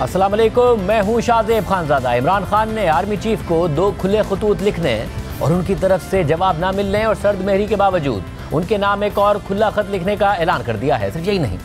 अस्सलाम वालेकुम, मैं हूं शाहजेब खानजादा। इमरान खान ने आर्मी चीफ को 2 खुले खतूत लिखने और उनकी तरफ से जवाब ना मिलने और सर्द महरी के बावजूद उनके नाम एक और खुला खत लिखने का ऐलान कर दिया है। सिर्फ यही नहीं,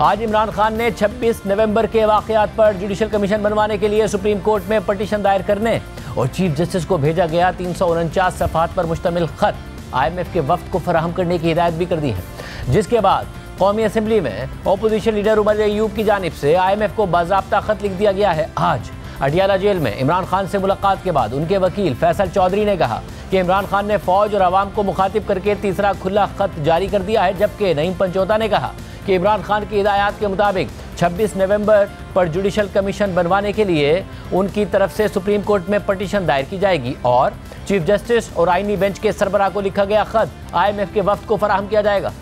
आज इमरान खान ने 26 नवंबर के वाक़यात पर जुडिशल कमीशन बनवाने के लिए सुप्रीम कोर्ट में पटिशन दायर करने और चीफ जस्टिस को भेजा गया 349 सफ़हात पर मुश्तमिल खत IMF के वफ्द को फराहम करने की हिदायत भी कर दी है, जिसके बाद कौमी असम्बली में अपोजिशन लीडर उमर अयूब की जानिब से IMF को बाज़ाब्ता खत लिख दिया गया है। आज अडियाला जेल में इमरान खान से मुलाकात के बाद उनके वकील फैसल चौधरी ने कहा कि इमरान खान ने फौज और आवाम को मुखातिब करके तीसरा खुला खत जारी कर दिया है, जबकि नईम पंचोता ने कहा कि इमरान खान की हिदायत के मुताबिक 26 नवंबर पर जुडिशल कमीशन बनवाने के लिए उनकी तरफ से सुप्रीम कोर्ट में पटिशन दायर की जाएगी और चीफ जस्टिस और आईनी बेंच के सरबराह को लिखा गया खत IMF के वफ्द को फराहम किया जाएगा।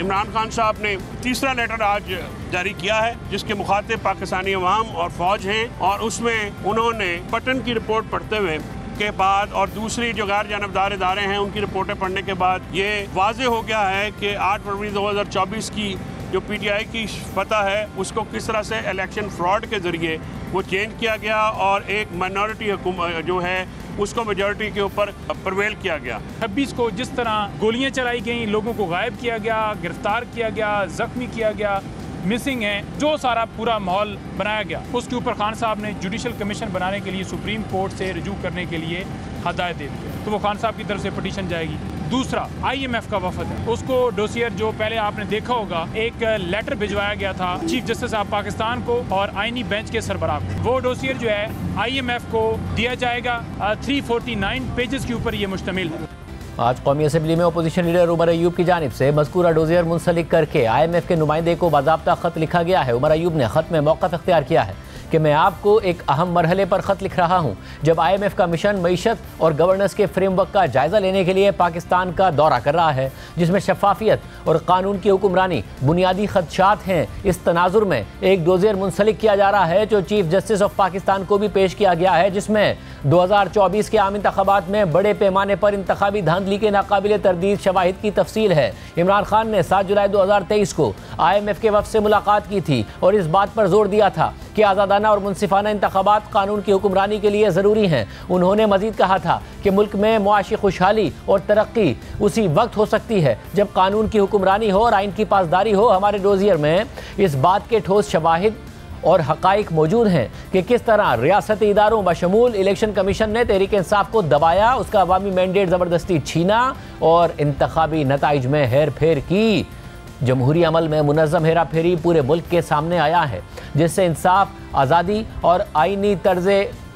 इमरान खान साहब ने तीसरा लेटर आज जारी किया है, जिसके मुखातिब पाकिस्तानी अवाम और फौज हैं, और उसमें उन्होंने पटन की रिपोर्ट पढ़ते हुए के बाद और दूसरी जो गैर जानबदार इदारे हैं उनकी रिपोर्टें पढ़ने के बाद ये वाज़ेह हो गया है कि 8 फरवरी 2024 की जो PTI की फतह है उसको किस तरह से इलेक्शन फ्रॉड के ज़रिए वो चेंज किया गया और एक माइनॉरिटी जो है उसको मेजॉरिटी के ऊपर प्रवेल किया गया। 26 को जिस तरह गोलियां चलाई गई, लोगों को गायब किया गया, गिरफ्तार किया गया, जख्मी किया गया, मिसिंग है, जो सारा पूरा माहौल बनाया गया, उसके ऊपर खान साहब ने जुडिशल कमीशन बनाने के लिए सुप्रीम कोर्ट से रजू करने के लिए हदायत दे दी, तो वो खान साहब की तरफ से पटिशन जाएगी। दूसरा IMF का वफद है, उसको डोसियर जो पहले आपने देखा होगा एक लेटर भिजवाया गया था चीफ जस्टिस ऑफ पाकिस्तान को और आईनी बेंच के सरबराह को, वो डोसियर जो है IMF को दिया जाएगा। 349 पेजेस के ऊपर ये मुश्तमिल है। आज कौमी असम्बली में अपोजिशन लीडर उमर अयूब की जानिब से मज़कूरा डोजियर मुंसलिक करके IMF के नुमाइंदे को बाज़ाब्ता खत लिखा गया है। उमर अयूब ने खत में मौक़िफ़ इख्तियार किया है कि मैं आपको एक अहम मरहले पर ख़त लिख रहा हूँ, जब IMF का मिशन मईशत और गवर्नेंस के फ्रेमवर्क का जायज़ा लेने के लिए पाकिस्तान का दौरा कर रहा है, जिसमें शफाफियत और कानून की हुक्मरानी बुनियादी खदशात हैं। इस तनाजुर में एक डोजियर मुंसलिक किया जा रहा है जो चीफ जस्टिस ऑफ पाकिस्तान को भी पेश किया गया है, जिसमें 2024 के आम इंतखाबात में बड़े पैमाने पर इंतखाबी धांधली के नाकाबिल तरदीद शवाहिद की तफसील है। इमरान खान ने 7 जुलाई 2023 को IMF के वफ़द से मुलाकात की थी और इस बात पर जोर दिया था कि आज़ादाना और मुनसिफाना इंतखाबात कानून की हुक्मरानी के लिए ज़रूरी हैं। उन्होंने मज़ीद कहा था कि मुल्क में मुआशी खुशहाली और तरक्की उसी वक्त हो सकती है जब कानून की हुक्मरानी हो और आइन की पासदारी हो। हमारे डोजियर में इस बात के ठोस शवाहिद और हक़ाइक़ मौजूद हैं कि किस तरह रियासती इदारों बशमूल इलेक्शन कमीशन ने तहरीक इंसाफ को दबाया, उसका अवामी मैंडेट ज़बरदस्ती छीना और इंतखाबी नताइज में हेर फेर की। जमहूरी अमल में मुनज़्ज़म हेरा फेरी पूरे मुल्क के सामने आया है, जिससे इंसाफ, आज़ादी और आइनी तर्ज़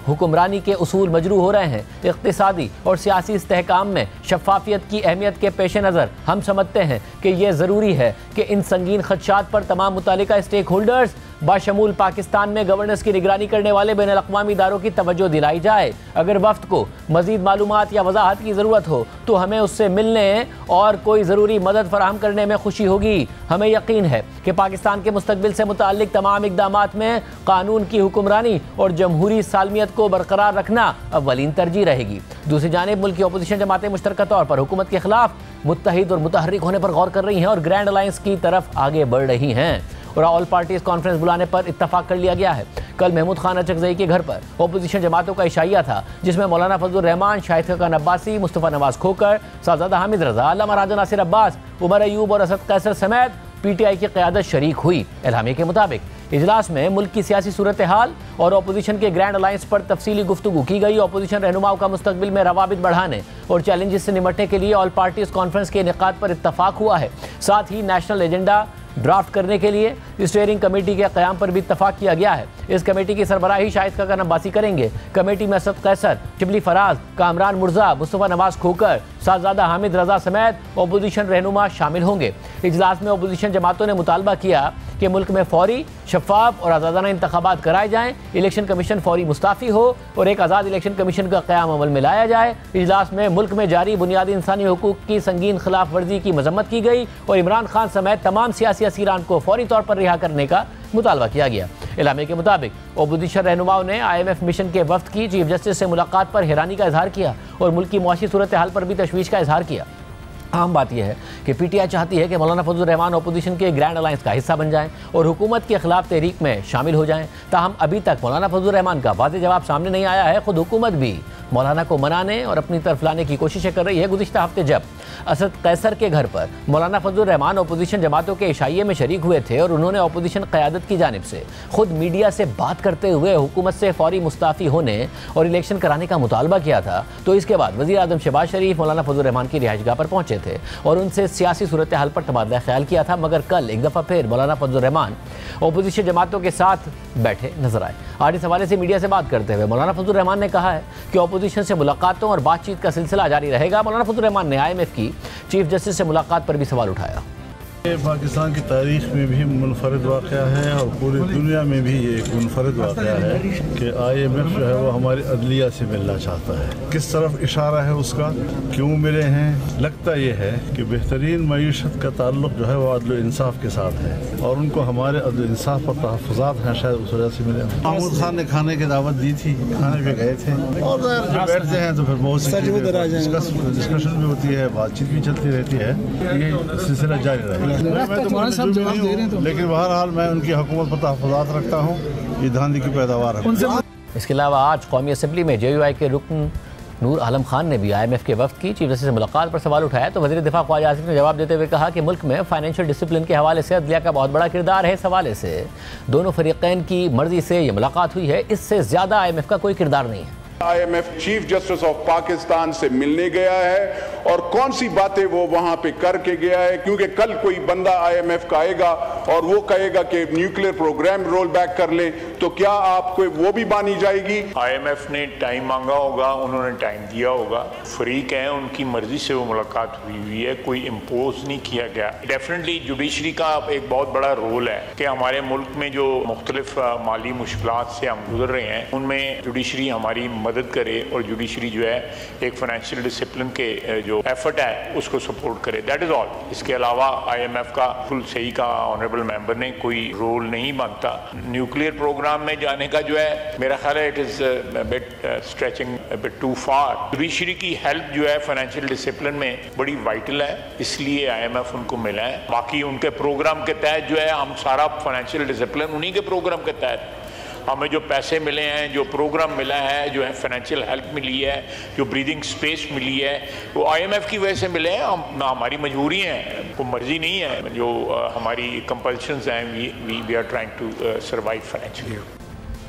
हुक्मरानी के उसूल मजरू हो रहे हैं। इक़्तिसादी और सियासी इस्तेहकाम में शफ़ाफ़ियत की अहमियत के पेश नज़र हम समझते हैं कि यह ज़रूरी है कि इन संगीन खदशात पर तमाम मुतालिका स्टेक होल्डर्स बाशमूल पाकिस्तान में गवर्नेंस की निगरानी करने वाले बैनुल अक़वामी इदारों की तवज्जो दिलाई जाए। अगर वफ़द को मज़ीद मालूमात या वज़ाहत की ज़रूरत हो तो हमें उससे मिलने और कोई ज़रूरी मदद फराहम करने में खुशी होगी। हमें यकीन है कि पाकिस्तान के मुस्तक़बिल से मुताल्लिक़ तमाम इक़दामात में कानून की हुक्मरानी और जमहूरी सालमियत को बरकरार रखना अव्वलीन तरजीह रहेगी। दूसरी जानिब मुल्क की अपोजिशन जमातें मुश्तरका तौर पर हुकूमत के खिलाफ मुत्तहिद और मुतहर्रिक होने पर गौर कर रही हैं और ग्रैंड अलायंस की तरफ आगे बढ़ रही हैं और ऑल पार्टीज कॉन्फ्रेंस बुलाने पर इत्तफाक कर लिया गया है। कल महमूद खान अचकज़ई के घर पर अपोजिशन जमातों का इशाइया था, जिसमें मौलाना फजलुर रहमान, शाहिद खकान अब्बासी, मुस्तफ़ा नवाज खोकर, साहबजादा हामिद रज़ा, अल्लामा राजा नासिर अब्बास, उमर अयूब और असद कैसर समेत PTI की क़यादत शरीक हुई। एलामिया के मुताबिक इजलास में मुल्क की सियासी सूरत हाल और अपोजिशन के ग्रैंड अलायंस पर तफसीली गुफ्तगू की गई। अपोजिशन रहनुमाओं का मुस्तकबिल में रवाबित बढ़ाने और चैलेंजेस से निपटने के लिए ऑल पार्टीज कॉन्फ्रेंस के इनेकाद पर इत्तफाक हुआ है। साथ ही नेशनल एजेंडा ड्राफ्ट करने के लिए स्टीयरिंग कमेटी के क़याम पर भी इत्तफाक किया गया है। इस कमेटी की सरबराही शाहिद खकान अब्बासी करेंगे। कमेटी में असद कैसर, शिबली फराज, कामरान मुर्जा, मुस्तफ़ा नवाज खोकर, साहबजादा हामिद रज़ा समेत अपोजिशन रहनुमा शामिल होंगे। इजलास में अपोजिशन जमातों ने मुतालबा किया कि मुल्क में फौरी, शफाफ और आज़ादाना इंतखाबात कराए जाएँ, इलेक्शन कमीशन फौरी मुस्ताफ़ी हो और एक आज़ाद इलेक्शन कमीशन का क़याम अमल में लाया जाए। इजलास में मुल्क में जारी बुनियादी इंसानी हुकूक की संगीन खिलाफ वर्जी की मजम्मत की गई और इमरान खान समेत तमाम सियासी असीरान को फौरी तौर पर रिहा करने का मुतालबा किया गया। इलामे के मुताबिक अपोजिशन रहनुमाओं ने IMF मिशन के वफ्द की चीफ जस्टिस से मुलाकात पर हैरानी का इजहार किया और मुल्क की मुआशी सूरत हाल पर भी तशवीश का इजहार किया। अहम बात यह है कि पीटीआई चाहती है कि मौलाना फजल रहमान अपोजिशन के ग्रैंड अलायंस का हिस्सा बन जाएं और हुकूमत के खिलाफ तहरीक में शामिल हो जाएं। ताहम अभी तक मौलाना फजल रहमान का वाज़ेह जवाब सामने नहीं आया है। खुद हुकूमत भी मौलाना को मनाने और अपनी तरफ लाने की कोशिशें कर रही है। गुज़िश्ता हफ्ते जब असद कैसर के घर पर मौलाना फजल रहमान अपोजिशन जमातों के इशाइये में शरीक हुए थे और उन्होंने अपोजिशन क़यादत की जानिब से खुद मीडिया से बात करते हुए हुकूमत से फौरी मुस्ताफ़ी होने और इलेक्शन कराने का मुतालबा किया था, तो इसके बाद वज़ीर आज़म शहबाज शरीफ मौलाना फजल रहमान की रिहाइशगाह पर पहुंचे थे और उनसे सियासी सूरत हाल पर तबादला ख्याल किया था। मगर कल एक दफ़ा फिर मौलाना फजल रहमान अपोजिशन जमातों के साथ बैठे नजर आए। आज इस हवाले से मीडिया से बात करते हुए मौलाना फजल रहमान ने कहा है कि अपोजिशन से मुलाकातों और बातचीत का सिलसिला जारी रहेगा। मौलाना फजल रहमान ने IMF की चीफ जस्टिस से मुलाकात पर भी सवाल उठाया। ये पाकिस्तान की तारीख में भी मुनफरद वाक़या है और पूरी दुनिया में भी ये एक मुनफरद वाक़या है कि IMF जो है वो हमारी अदलिया से मिलना चाहता है। किस तरफ इशारा है उसका, क्यों मिले हैं? लगता ये है कि बेहतरीन मईशत का ताल्लुक जो है वो अदल इंसाफ के साथ है और उनको हमारे अदल इंसाफ पर तहफ़्फ़ुज़ात हैं, शायद उस वजह से मिले। महमूद खान ने खाने की दावत दी थी, खाने पे गए थे और जब बैठते हैं तो फिर बहुत सी डिस्कशन भी होती है, बातचीत भी चलती रहती है। ये सिलसिला जारी रहेगा। लेकिन बहरहाल मैं उनकी हुकूमत पर तहफ़्फ़ुज़ात रखता हूँ, ये धांधली की पैदावार है। इसके अलावा आज कौमी असम्बली में JUI के रुकन नूर आलम खान ने भी IMF के वफ्द की चीफ जस्टिस से मुलाकात पर सवाल उठाया तो वज़ीर दिफा ख्वाजा आसिफ ने जवाब देते हुए कहा कि मुल्क में फाइनेंशियल डिसिप्लिन के हवाले से अदलिया का बहुत बड़ा किरदार है। इस हवाले से दोनों फरीक़ैन की मर्जी से ये मुलाकात हुई है, इससे ज़्यादा IMF का कोई किरदार नहीं है। IMF chief justice of Pakistan से मिलने गया है और कौन सी बातें वो वहां पे करके गया है, क्योंकि कल कोई बंदा IMF का आएगा और वो कहेगा कि न्यूक्लियर प्रोग्राम रोल बैक कर ले, तो क्या आपको वो भी मानी जाएगी? IMF ने टाइम मांगा होगा, उन्होंने टाइम दिया होगा। फरीक हैं, उनकी मर्जी से वो मुलाकात हुई है, कोई इम्पोज नहीं किया गया। डेफिनेटली जुडिशरी का एक बहुत बड़ा रोल है कि हमारे मुल्क में जो मुख्तलिफ माली मुश्किलात से हम गुजर रहे हैं उनमें जुडिशरी हमारी मदद करे और जुडिशरी जो है एक फाइनेंशियल डिसिप्लिन के जो एफर्ट है उसको सपोर्ट करे। That is all. इसके अलावा IMF का फुल सही का ऑनरेबल मेंबर ने कोई रोल नहीं बनता। न्यूक्लियर प्रोग्राम में जाने का जो है मेरा ख्याल है it is bit stretching bit too far. Judiciary की हेल्प जो है फाइनेंशियल डिसिप्लिन में बड़ी वाइटल है, इसलिए IMF उनको मिला है। बाकी उनके प्रोग्राम के तहत जो है हम सारा फाइनेंशियल डिसिप्लिन उन्हीं के प्रोग्राम के तहत हमें जो पैसे मिले हैं, जो प्रोग्राम मिला है, जो है फाइनेंशियल हेल्प मिली है, जो ब्रीदिंग स्पेस मिली है, वो IMF की वजह से मिले हैं। हमारी मजबूरी है, कोई मर्जी नहीं है। जो हमारी कंपल्शंस हैं we are trying to survive financially.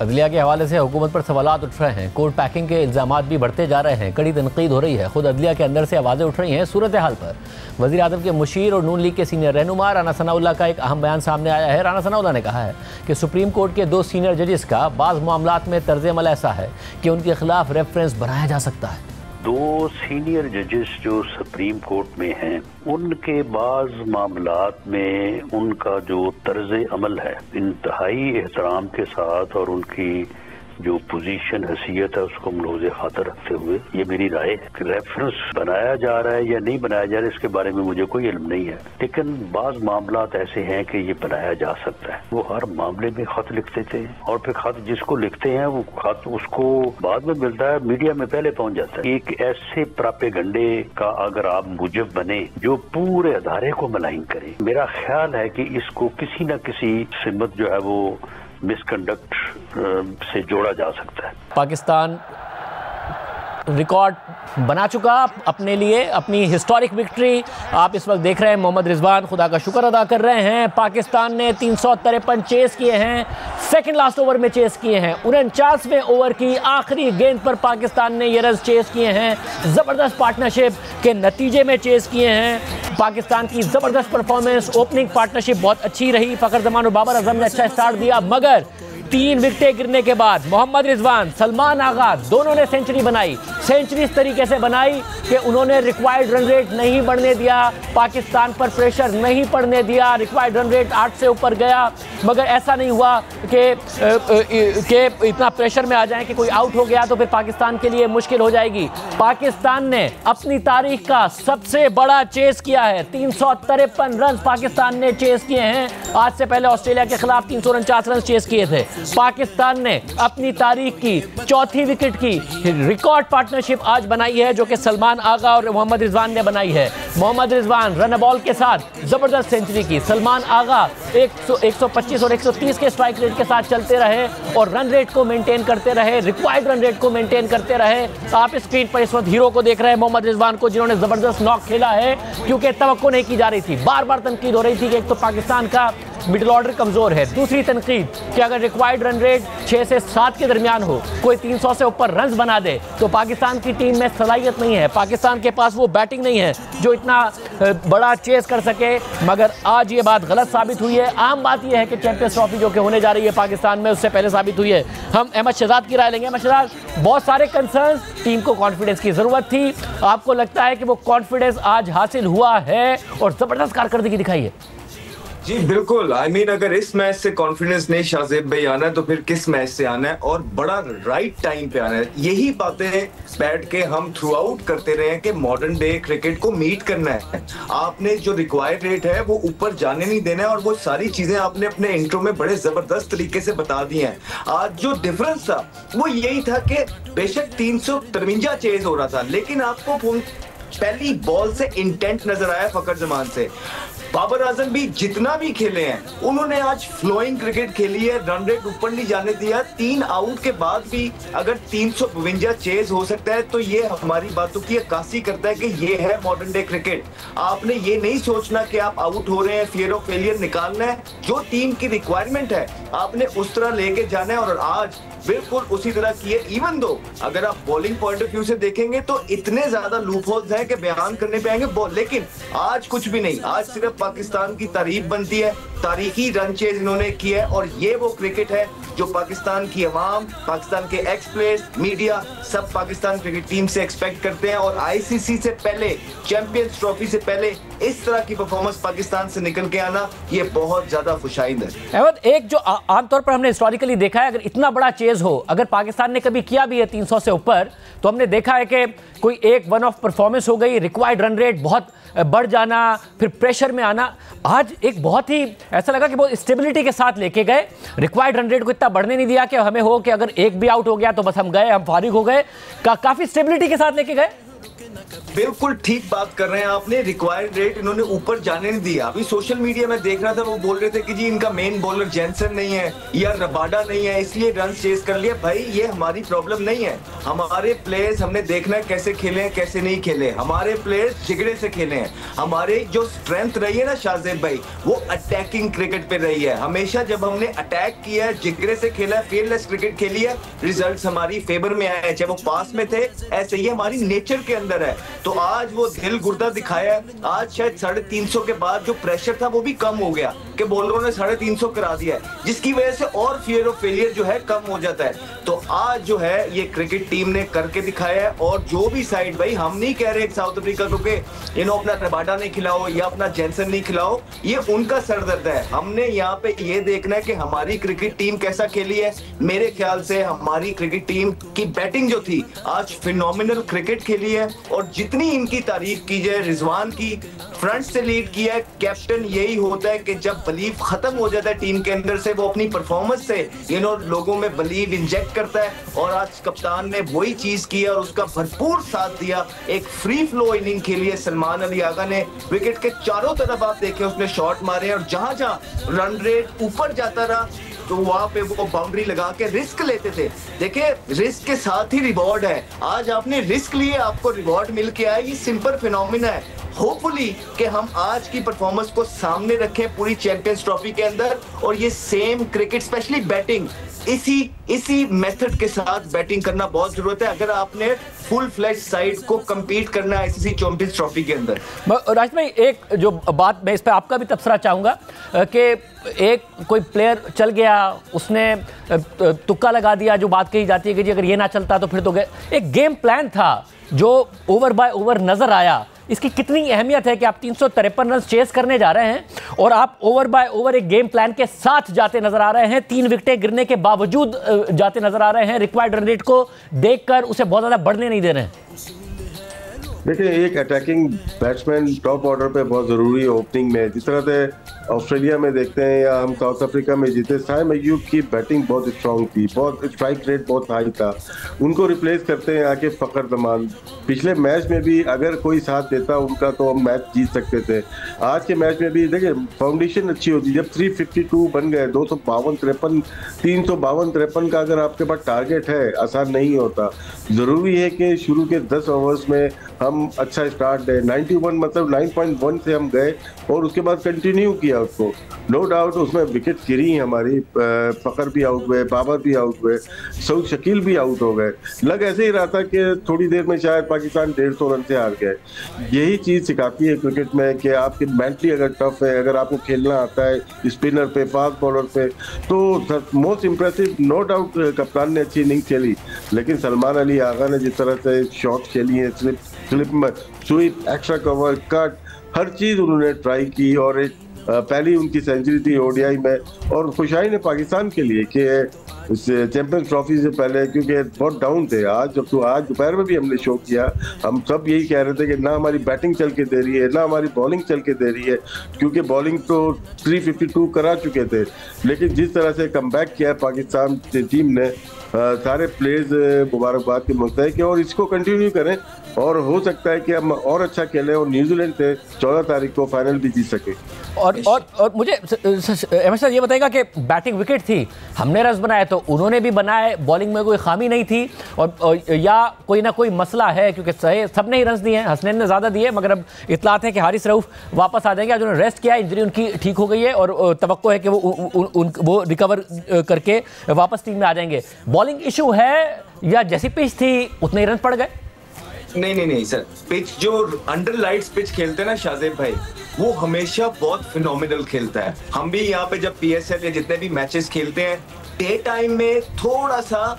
अदलिया के हवाले से हुकूमत पर सवालात उठ रहे हैं, कोर्ट पैकिंग के इल्ज़ामात भी बढ़ते जा रहे हैं, कड़ी तनकीद हो रही है। खुद अदलिया के अंदर से आवाज़ें उठ रही हैं। सूरत हाल पर वज़ीर आज़म के मुशीर और नून लीग के सीनियर रहनुमा राना सनाउल्लाह का एक अहम बयान सामने आया है। राना सनाउल्लाह ने कहा है कि सुप्रीम कोर्ट के 2 सीनियर जजेस का बाज़ मामलात में तर्ज अमल ऐसा है कि उनके खिलाफ रेफरेंस बनाया जा सकता है। 2 सीनियर जजेस जो सुप्रीम कोर्ट में हैं उनके बाज़ मामलात में उनका जो तर्ज अमल है इंतहाई एहतराम के साथ और उनकी जो पोजीशन हैसियत है उसको मलूज़ खातर रखते हुए ये मेरी राय है कि रेफरेंस बनाया जा रहा है या नहीं बनाया जा रहा है इसके बारे में मुझे कोई इल्म नहीं है, लेकिन बाज़ मामलात ऐसे हैं कि ये बनाया जा सकता है। वो हर मामले में खत लिखते थे और फिर खत जिसको लिखते हैं वो खत उसको बाद में मिलता है, मीडिया में पहले पहुंच जाता है। एक ऐसे प्रापेगंडे का अगर आप मुजब बने जो पूरे अदारे को मलाइन करे, मेरा ख्याल है कि इसको किसी न किसी सिमत जो है वो मिसकंडक्ट से जोड़ा जा सकता है। पाकिस्तान रिकॉर्ड बना चुका अपने लिए, अपनी हिस्टोरिक विक्ट्री आप इस वक्त देख रहे हैं। मोहम्मद रिजवान खुदा का शुक्र अदा कर रहे हैं। पाकिस्तान ने 353 चेस किए हैं, सेकंड लास्ट ओवर में चेस किए हैं। 49वें ओवर की आखिरी गेंद पर पाकिस्तान ने ये रन चेस किए हैं। ज़बरदस्त पार्टनरशिप के नतीजे में चेस किए हैं। पाकिस्तान की ज़बरदस्त परफॉर्मेंस, ओपनिंग पार्टनरशिप बहुत अच्छी रही। फ़खर जमान और बाबर आजम ने अच्छा स्टार्ट दिया, मगर 3 विकेटें गिरने के बाद मोहम्मद रिजवान, सलमान आगा दोनों ने सेंचुरी बनाई। सेंचुरी इस तरीके से बनाई कि उन्होंने रिक्वायर्ड रन रेट नहीं बढ़ने दिया, पाकिस्तान पर प्रेशर नहीं पड़ने दिया। रिक्वायर्ड रन रेट 8 से ऊपर गया, मगर ऐसा नहीं हुआ कि इतना प्रेशर में आ जाए कि कोई आउट हो गया तो फिर पाकिस्तान के लिए मुश्किल हो जाएगी। पाकिस्तान ने अपनी तारीख का सबसे बड़ा चेस किया है। 353 रन पाकिस्तान ने चेस किए हैं। आज से पहले ऑस्ट्रेलिया के खिलाफ 349 रन चेस किए थे। पाकिस्तान ने अपनी तारीख की चौथी विकेट की रिकॉर्ड पार्टनरशिप आज बनाई है, जो कि सलमान आगा और मोहम्मद रिजवान ने बनाई है। मोहम्मद रिजवान रन बॉल के साथ जबरदस्त सेंचुरी की, सलमान आगा 125 और 130 के स्ट्राइक रेट के साथ चलते रहे और रन रेट को मेंटेन करते रहे, रिक्वायर्ड रन रेट को मेंटेन करते रहे। आप स्क्रीन पर इस वक्त हीरो को देख रहे हैं, मोहम्मद रिजवान को, जिन्होंने जबरदस्त नॉक खेला है, क्योंकि तवक्को नहीं की जा रही थी। बार बार तनकीद हो रही थी कि एक तो पाकिस्तान का मिडिल ऑर्डर कमजोर है, दूसरी तनकीद कि अगर रिक्वायर्ड रन रेट 6 से 7 के दरमियान हो, कोई 300 से ऊपर रन बना दे तो पाकिस्तान की टीम में सलाहियत नहीं है, पाकिस्तान के पास वो बैटिंग नहीं है जो इतना बड़ा चेस कर सके। मगर आज ये बात गलत साबित हुई है। आम बात यह है कि चैंपियंस ट्रॉफी जो कि होने जा रही है पाकिस्तान में, उससे पहले साबित हुई है। हम अहमद शहजाद की राय लेंगे। अहमद शहजाद, बहुत सारे कंसर्न्स, टीम को कॉन्फिडेंस की जरूरत थी, आपको लगता है कि वो कॉन्फिडेंस आज हासिल हुआ है और जबरदस्त कारकर्दगी दिखाई है? जी बिल्कुल, अगर इस मैच से कॉन्फिडेंस नहीं शाहजेब भाई आना है तो फिर किस मैच से आना है, और बड़ा राइट टाइम पे आना है। यही बातें बैठ के हम थ्रू आउट करते रहे कि मॉडर्न डे क्रिकेट को मीट करना है, आपने जो रिक्वायर्ड रेट है वो ऊपर जाने नहीं देना है, और वो सारी चीजें आपने अपने इंट्रो में बड़े जबरदस्त तरीके से बता दी हैं। आज जो डिफरेंस था वो यही था कि बेशक 353 चेज हो रहा था, लेकिन आपको पहली बॉल से इंटेंट नजर आया फकर जमान से। बाबर आजम भी जितना भी खेले हैं उन्होंने आज फ्लोइंग क्रिकेट खेली है, रन रेट ऊपर नहीं जाने दिया। 3 आउट के बाद भी अगर 352 चेज हो सकता है तो ये हमारी बातों की अक्कासी करता है कि ये है मॉडर्न डे क्रिकेट। आपने ये नहीं सोचना कि आप आउट हो रहे हैं, फियर ऑफ फेलियर निकालना है, जो टीम की रिक्वायरमेंट है आपने उस तरह लेके जाना है, और आज बिल्कुल उसी तरह की है। इवन दो अगर आप बॉलिंग पॉइंट ऑफ व्यू से देखेंगे तो इतने ज्यादा लूप होल्स हैं कि बयान करने पे आएंगे बॉल, लेकिन आज कुछ भी नहीं। आज सिर्फ पाकिस्तान की तारीफ बनती है, तारीखी रन चेज इन्होंने की है, और ये वो क्रिकेट है जो पाकिस्तान की अवाम, पाकिस्तान के एक्स प्लेयर्स, मीडिया सब पाकिस्तान क्रिकेट टीम से एक्सपेक्ट करते हैं। और आईसीसी से पहले, चैंपियंस ट्रॉफी से पहले इस तरह की परफॉर्मेंस पाकिस्तान से निकल के आना ये बहुत ज्यादा खुशाइंद है। अहमद, एक जो आमतौर पर हमने हिस्टोरिकली देखा है, अगर इतना बड़ा चेज हो, अगर पाकिस्तान ने कभी किया भी है 300 से ऊपर, तो हमने देखा है कि कोई एक वन ऑफ परफॉर्मेंस हो गई, रिक्वायर्ड रन रेट बहुत बढ़ जाना, फिर प्रेशर में आना। आज एक बहुत ही ऐसा लगा कि बहुत स्टेबिलिटी के साथ लेके गए, रिक्वायर्ड रन रेट को इतना बढ़ने नहीं दिया कि हमें हो कि अगर एक भी आउट हो गया तो बस हम गए, हम फारिग हो गए, काफी स्टेबिलिटी के साथ लेके गए। बिल्कुल ठीक बात कर रहे हैं आपने, रिक्वायर्ड रेट इन्होंने ऊपर जाने नहीं दिया। अभी सोशल मीडिया में देख रहा था, वो बोल रहे थे कि जी इनका मेन बॉलर जेनसन नहीं है या रबाडा नहीं है इसलिए रन चेज कर लिया। भाई ये हमारी प्रॉब्लम नहीं है, हमारे प्लेयर्स हमने देखना है कैसे खेले हैं कैसे नहीं खेले, हमारे प्लेयर्स जिगरे से खेले हैं। हमारे जो स्ट्रेंथ रही है ना शाहजेब भाई, वो अटैकिंग क्रिकेट पे रही है। हमेशा जब हमने अटैक किया है, जिगरे से खेला है, फेयरलेस क्रिकेट खेली है, रिजल्ट्स हमारी फेवर में आए हैं, चाहे वो पास में थे, ऐसे ही हमारी नेचर के अंदर है। तो आज वो दिल गुर्दा दिखाया है। आज शायद 350 के बाद जो प्रेशर था वो भी कम हो गया कि बॉलरों ने 350 करा दिया है, जिसकी वजह से और फियर ऑफ फेलियर जो है कम हो जाता है। तो आज जो है ये क्रिकेट टीम ने करके दिखाया है। और जो भी साइड, भाई हम नहीं कह रहे साउथ अफ्रीका को कि अपना रबाडा नहीं खिलाओ या अपना जेनसन नहीं खिलाओ, ये उनका सरदर्द है। हमने यहाँ पे ये देखना है कि हमारी क्रिकेट टीम कैसा खेली है। मेरे ख्याल से हमारी क्रिकेट टीम की बैटिंग जो थी आज फिनोमिनल क्रिकेट खेली है, और जितनी इनकी तारीफ की जाए, रिजवान की फ्रंट से लीड किया है। कैप्टन यही होता है कि जब बलीव खत्म हो जाता है टीम के अंदर से, वो अपनी परफॉर्मेंस से लोगों में बलीव इंजेक्ट करता है, और आज कप्तान ने वही चीज की और उसका भरपूर साथ दिया। एक फ्री फ्लो इनिंग खेली है सलमान अली आगा ने, विकेट के चारों तरफ आप देखें उसने शॉट मारे, और जहां जहां रन रेट ऊपर जाता रहा तो वहां पे वो बाउंड्री लगा के रिस्क लेते थे। देखिए रिस्क के साथ ही रिवॉर्ड है। आज आपने रिस्क लिए, आपको रिवॉर्ड मिल के आया, ये सिंपल फिनोमिना है। होपफुली कि हम आज की परफॉर्मेंस को सामने रखें पूरी चैंपियंस ट्रॉफी के अंदर, और ये सेम क्रिकेट स्पेशली बैटिंग इसी मेथड के साथ बैटिंग करना बहुत जरूरत है अगर आपने फुल फ्लैश साइड को compete करना है आईसीसी चैंपियंस ट्रॉफी के अंदर। राज भाई, एक जो बात मैं इस पे आपका भी तबसरा चाहूंगा कि एक कोई प्लेयर चल गया, उसने तुक्का लगा दिया, जो बात कही जाती है कि जी अगर ये ना चलता तो फिर तो गए। एक गेम प्लान था जो ओवर बाय ओवर नजर आया, इसकी कितनी अहमियत है कि आप 353 रन चेस करने जा रहे हैं और आप ओवर बाय ओवर एक गेम प्लान के साथ जाते नजर आ रहे हैं, 3 विकेटें गिरने के बावजूद जाते नजर आ रहे हैं, रिक्वायर्ड रन रेट को देखकर उसे बहुत ज्यादा बढ़ने नहीं दे रहे हैं। देखिए, एक अटैकिंग बैट्समैन टॉप ऑर्डर पे बहुत जरूरी है ओपनिंग में। जिस तरह से ऑस्ट्रेलिया में देखते हैं या हम साउथ अफ्रीका में जीते, साइम अय्यूब की बैटिंग बहुत स्ट्रांग थी, बहुत स्ट्राइक रेट बहुत हाई था। उनको रिप्लेस करते हैं आके फ़खर जमान। पिछले मैच में भी अगर कोई साथ देता उनका तो हम मैच जीत सकते थे। आज के मैच में भी देखिए फाउंडेशन अच्छी होती, जब 352 बन गए, 352-53 का अगर आपके पास टारगेट है, आसान नहीं होता। ज़रूरी है कि शुरू के 10 ओवर्स में हम अच्छा स्टार्ट दें। 91 मतलब 9.1 से हम गए और उसके बाद कंटिन्यू किया उसको। नो डाउट उसमें विकेट गिरी हमारी, फ़खर भी आउट हुए, बाबर भी आउट हुए, सऊद शकील भी आउट हो गए। लग ऐसे ही रहा था कि थोड़ी देर में शायद पाकिस्तान 150 रन से हार गए। यही चीज़ सिखाती है क्रिकेट में कि आपकी मेंटली अगर टफ है, अगर आपको खेलना आता है स्पिनर पे, फास्ट बॉलर पे, तो मोस्ट इम्प्रेसिव नो डाउट कप्तान ने अच्छी इनिंग खेली, लेकिन सलमान अली आगा ने जिस तरह से शॉट खेली है, स्वीप, एक्स्ट्रा कवर, कट, हर चीज़ उन्होंने ट्राई की। और एक पहली उनकी सेंचुरी थी ओडीआई में, और खुशहाली ने पाकिस्तान के लिए कि चैंपियंस ट्रॉफी से पहले, क्योंकि बहुत डाउन थे। आज दोपहर में भी हमने शो किया, हम सब यही कह रहे थे कि ना हमारी बैटिंग चल के दे रही है, ना हमारी बॉलिंग चल के दे रही है, क्योंकि बॉलिंग तो 352 करा चुके थे। लेकिन जिस तरह से कमबैक किया पाकिस्तान टीम ने, सारे प्लेयर्स मुबारकबाद के मुस्तहिक हैं और इसको कंटिन्यू करें, और हो सकता है कि हम और अच्छा खेलें और न्यूजीलैंड से 14 तारीख को फाइनल भी जीत सके। और मुझे अहमद सर ये बताएगा कि बैटिंग विकेट थी, हमने रन बनाए तो उन्होंने भी बनाए, बॉलिंग में कोई खामी नहीं थी, और या कोई ना कोई मसला है? क्योंकि सबने ही रन दिए हैं, हसनैन ने ज़्यादा दिए, मगर अब इत्तलात है कि हारिस रऊफ वापस आ जाएंगे। आज उन्होंने रेस्ट किया, इंजरी उनकी ठीक हो गई है और तवक्को है कि वो रिकवर करके वापस टीम में आ जाएंगे। बॉलिंग इशू है या जैसी पिच थी उतने ही रन पड़ गए? नहीं सर, पिच जो अंडर लाइट्स पिच खेलते हैं ना शाहजेब भाई, वो हमेशा बहुत फिनोमिनल खेलता है। हम भी यहाँ पे जब PSL या जितने भी मैचेस खेलते हैं, डे टाइम में थोड़ा सा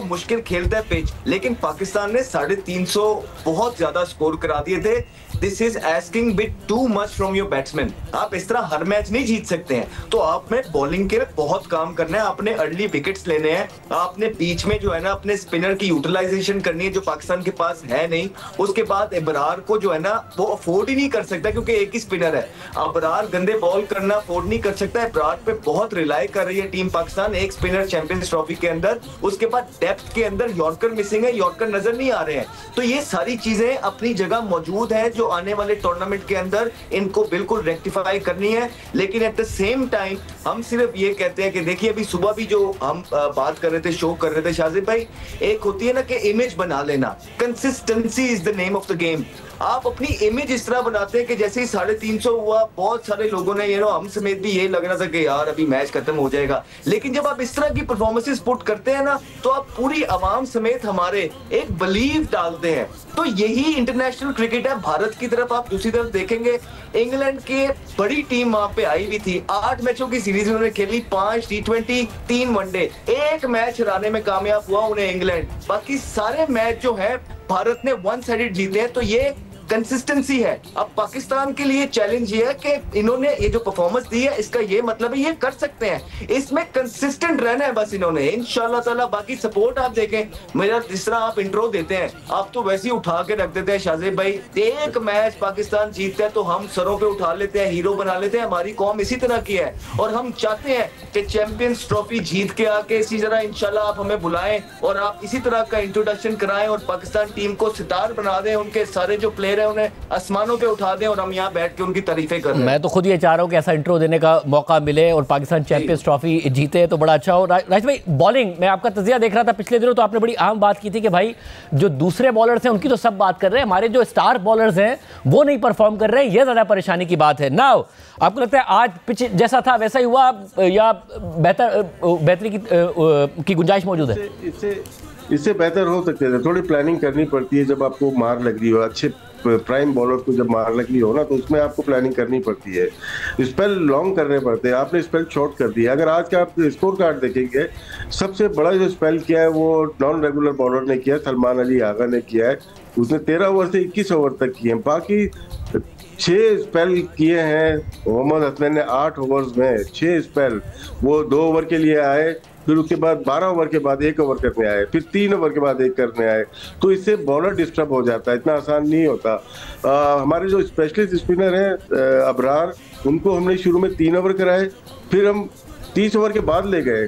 मुश्किल खेलता है पिच, लेकिन पाकिस्तान ने 350 बहुत ज्यादा स्कोर करा दिए थे। This is asking bit too much from your batsman. आप इस तरह हर मैच नहीं जीत सकते हैं, तो आप में बॉलिंग के बहुत काम करना है, आपने अर्ली विकेट्स लेने हैं, आपने बीच में जो है ना अपने स्पिनर की यूटिलाइजेशन करनी है जो पाकिस्तान के पास है नहीं। उसके बाद इब्रार को जो है ना वो अफोर्ड ही नहीं कर सकता, क्योंकि एक ही स्पिनर है। इब्रार गंदे बॉल करना अफोर्ड नहीं कर सकता। इब्रार पे बहुत रिलाई कर रही है टीम पाकिस्तान, एक स्पिनर चैंपियंस ट्रॉफी के अंदर, उसके बाद डेप्थ के अंदर यॉर्कर मिसिंग है, यॉर्कर नजर नहीं आ रहे हैं। तो ये सारी चीजें अपनी जगह मौजूद है जो आने वाले टूर्नामेंट के अंदर इनको बिल्कुल रेक्टिफाई करनी है। लेकिन एट द सेम टाइम हम सिर्फ ये कहते हैं कि देखिए अभी सुबह भी जो हम बात कर रहे थे, शो कर रहे थे शाहजेब भाई, एक होती है ना कि इमेज बना लेना, consistency is the name of the game. आप अपनी इमेज इस तरह बनाते हैं कि जैसे ही 350 हुआ, बहुत सारे लोगों ने हम समेत भी ये लग रहा था कि यार अभी मैच खत्म हो जाएगा। लेकिन जब आप इस तरह की परफॉर्मेंसेस पुट करते हैं ना, तो आप पूरी अवाम समेत हमारे एक बिलीव डालते हैं। तो यही इंटरनेशनल क्रिकेट है। भारत की तरफ आप दूसरी तरफ देखेंगे, इंग्लैंड की बड़ी टीम वहां पे आई हुई थी, 8 मैचों की सीरीज उन्होंने खेली, 5 T20, 3 वनडे, एक मैच हराने में कामयाब हुआ उन्हें इंग्लैंड। बाकी सारे मैच जो है भारत ने वन साइडेड जीते हैं। तो ये कंसिस्टेंसी है। अब पाकिस्तान के लिए चैलेंज ये है कि इन्होंने ये जो परफॉर्मेंस दी है, इसका ये मतलब है ये कर सकते हैं, इसमें कंसिस्टेंट रहना है बस इन्होंने, इंशाल्लाह ताला। बाकी सपोर्ट आप देखें, मेरा जिस तरह आप इंट्रो देते हैं, आप तो वैसे ही उठा के रख देते हैं शाहजेब भाई। एक मैच पाकिस्तान जीतता है तो हम सरों पे उठा लेते हैं, हीरो बना लेते हैं। हमारी कौम इसी तरह की है और हम चाहते हैं कि चैंपियंस ट्रॉफी जीत के आके इसी तरह इंशाल्लाह आप हमें बुलाएं और आप इसी तरह का इंट्रोडक्शन कराएं और पाकिस्तान टीम को सितार बना दें, उनके सारे जो प्लेयर है उन्हें आसमानों पे उठा दें और हम यहाँ बैठ के उनकी तारीफें कर रहे हैं। मैं तो खुद ये चाह रहा हूँ कि ऐसा इंट्रो देने का मौका मिले और पाकिस्तान चैंपियंस ट्रॉफी जीते तो बड़ा अच्छा हो। राज भाई, बॉलिंग में आपका तजिया देख रहा था पिछले दिनों, तो आपने बड़ी अहम बात की थी कि भाई जो दूसरे बॉलर्स हैं उनकी तो सब बात कर रहे हैं, हमारे जो स्टार बॉलर्स हैं वो नहीं परफॉर्म कर रहे हैं, ये ज्यादा परेशानी की बात है। नाउ आपको लगता है आज पिच जैसा था वैसा ही हुआ या बेहतरी की गुंजाइश मौजूद है? इससे बेहतर हो सकते थे। थोड़ी प्लानिंग करनी पड़ती है जब आपको मार लग रही हो, अच्छे प्राइम बॉलर को जब मार लगी हो ना, तो उसमें आपको प्लानिंग करनी पड़ती है, स्पेल लॉन्ग करने पड़ते हैं। आपने स्पेल शॉर्ट कर दिया। अगर आज का आप स्कोर कार्ड देखेंगे, सबसे बड़ा जो स्पेल किया है वो नॉन रेगुलर बॉलर ने किया, सलमान अली आगा ने किया है। उसने 13 ओवर से 21 ओवर तक किए हैं। बाकी 6 स्पेल किए हैं मोहम्मद हसनैन ने 8 ओवर्स में, 6 स्पेल। वो 2 ओवर के लिए आए फिर उसके बाद 12 ओवर के बाद 1 ओवर करने आए, फिर 3 ओवर के बाद 1 करने आए, तो इससे बॉलर डिस्टर्ब हो जाता है, इतना आसान नहीं होता। हमारे जो स्पेशलिस्ट स्पिनर हैं अबरार, उनको हमने शुरू में 3 ओवर कराए, फिर हम 30 ओवर के बाद ले गए।